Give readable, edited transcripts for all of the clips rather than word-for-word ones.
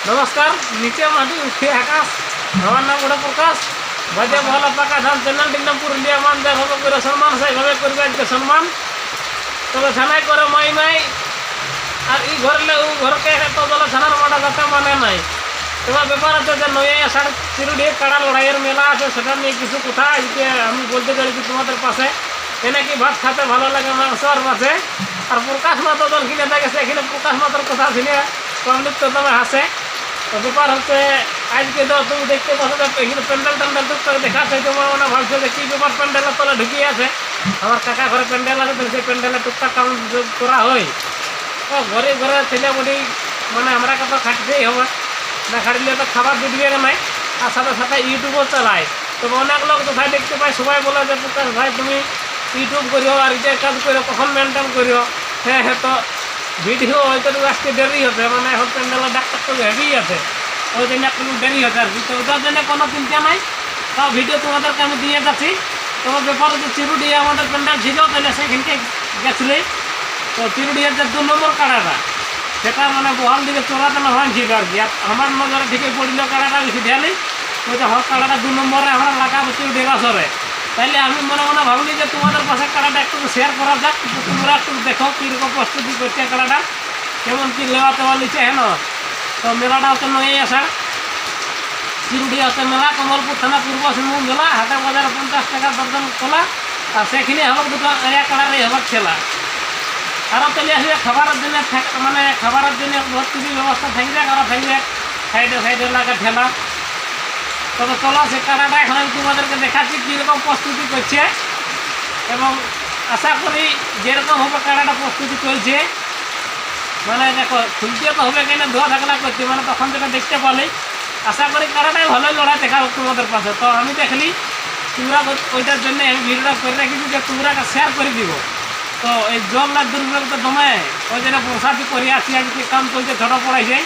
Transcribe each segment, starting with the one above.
नमस्कार नीचे माटी उठे आकाश আমার নাম ওটা প্রকাশ বাজে ভালো পাকা ধান চ্যানেলটি নাম পুরুলিয়া মান দেখাবো করে সম্মান সেইভাবে করবে আজকে সম্মান তবে থানায় করে মাই মাই আর এই ঘরলে ও ঘরকে তো বলে থানার মাটা যাতে মানে নাই তোমার ব্যাপার আছে যে নয় আষাঢ় চিরুডি কাড়া লড়াইয়ের মেলা আছে সেটা নিয়ে কিছু কথা আজকে আমি বলতে চাইছি তোমাদের পাশে এনে কি ভাত খাতে ভালো লাগে মাংসর মাঝে আর প্রকাশ মাতো দল কিনে থাকে সেখানে প্রকাশ মাতোর কথা শুনে পাবলিক তো তোমার হাসে তো ব্যাপার হচ্ছে আজকে তো তুমি দেখতে পাচ্ছ যে এখানে প্যান্ডেল ট্যান্ডেল টুকটাক দেখাচ্ছে তোমার মনে ভাবছো যে কী ব্যাপার প্যান্ডেলের তলে ঢুকিয়ে আছে আমার কাকা ঘরে প্যান্ডেল আছে তো সেই প্যান্ডেলে টুকটাক কাম করা হয় তো ঘরে ঘরে ছেলে বলি মানে আমরা কত খাটতেই হবে না খাটলে তো খাবার জুটবে নাই আর সাথে সাথে ইউটিউবও চালায় তো অনেক লোক তো ভাই দেখতে পাই সবাই বলে যে প্রকাশ ভাই তুমি ইউটিউব করিও আর এটা কাজ করিও কখন মেনটেন করিও হ্যাঁ হ্যাঁ তো ভিডিও হয়তো আসতে দেরি হচ্ছে মানে এখন প্যান্ডেলের ডাক্তার তো হেভি আছে ওই জন্য একটু দেরি হচ্ছে আর কি তো ওটার জন্য কোনো চিন্তা নাই তাও ভিডিও তোমাদেরকে আমি দিয়ে যাচ্ছি তোমার ব্যাপার হচ্ছে চিরুডিয়া আমাদের প্যান্ডেল ছিল তাহলে সেখানকে গেছিলে তো চিরুডিয়ার যে 2 নম্বর কাড়াটা সেটা মানে বহাল দিকে চলাতে না হয়েছিল আর কি আর আমার নজরে ঠিকই পড়ল কাড়াটা বেশি ঢেলি ওই যে হক কাড়াটা 2 নম্বরে আমরা লাগাবো চিরুডিয়া গাছরে তাইলে আমি মনে মনে ভাবলি যে তোমাদের পাশে কাড়াটা একটু শেয়ার করা যাক তোমরা একটু দেখো কীরকম প্রস্তুতি করছে কাড়াটা কেমন কী লেওয়া তেওয়া লিচ্ছে হেন তো মেলাটা হচ্ছে নয় আষাঢ় চিরুডিয়া হচ্ছে মেলা কমলপুর থানা পূর্ব সিংভূম জেলা হাটে বাজারে 50 টাকা দর্জন খোলা আর সেখানে হবার দুটো এরিয়া কাড়ারই হবার খেলা আরও চলে আসবে খাবারের জন্য মানে খাবারের জন্য বহুত কিছু ব্যবস্থা থাকবে আরও থাকবে সাইডে সাইডে লাগা ঠেলা তবে চলো সে কাড়াটা এখন আমি তোমাদেরকে দেখাচ্ছি কীরকম প্রস্তুতি করছে এবং আশা করি যেরকম হবে কাড়াটা প্রস্তুতি চলছে মানে দেখো খুলতে তো হবে কেন ধোয়া থাকলা করছি মানে তখন যেটা দেখতে পালি আশা করি কাড়াটাই ভালোই লড়াই দেখাবো তোমাদের পাশে তো আমি দেখলি তোমরা ওইটার জন্য আমি ভিডিওটা করে রেখেছি যে তোমরা একটা শেয়ার করে দিব তো এই জল লাগ দুর্যোগ তো দমে ওই জন্য বর্ষাটি করে আসি আজকে কাম চলছে ঝড় পড়াইছে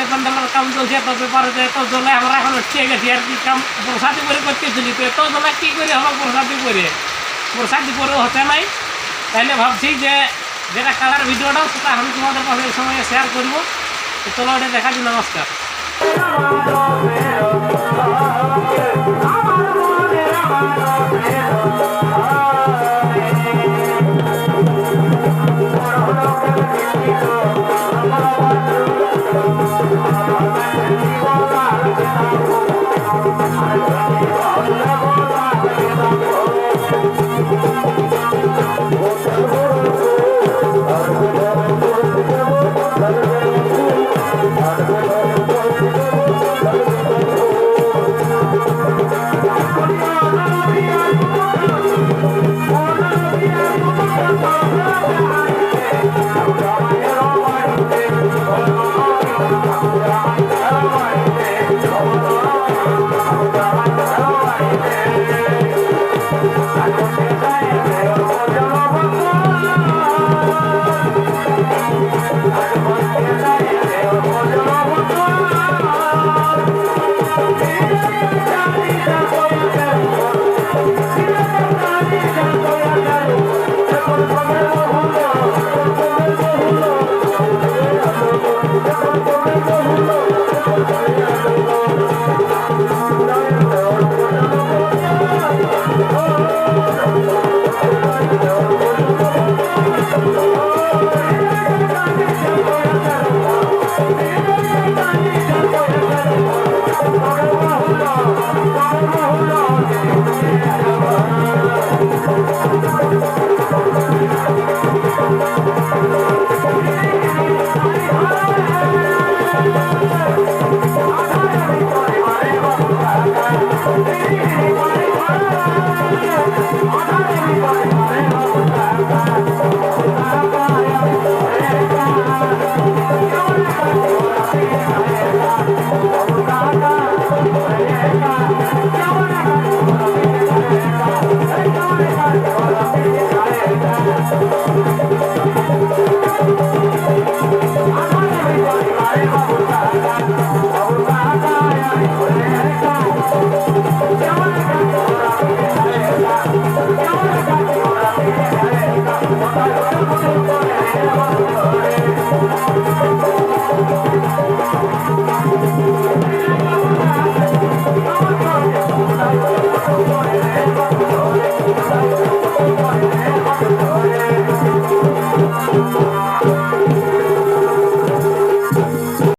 প্যান্ডেলের কাম চলছে তো ব্যাপার হচ্ছে এত জলে আমরা এখন উঠে গেছি আর কি কাম বর্ষাটি করে করতেছিলি তো এত জলে কী করে হলো বর্ষাটি করেও হতে নাই তাইলে ভাবছি যে যেটা কালার ভিডিওটা সেটা আমি তোমাদের পাশে এই সময় শেয়ার করবো তো চলো এটা দেখা দিই নমস্কার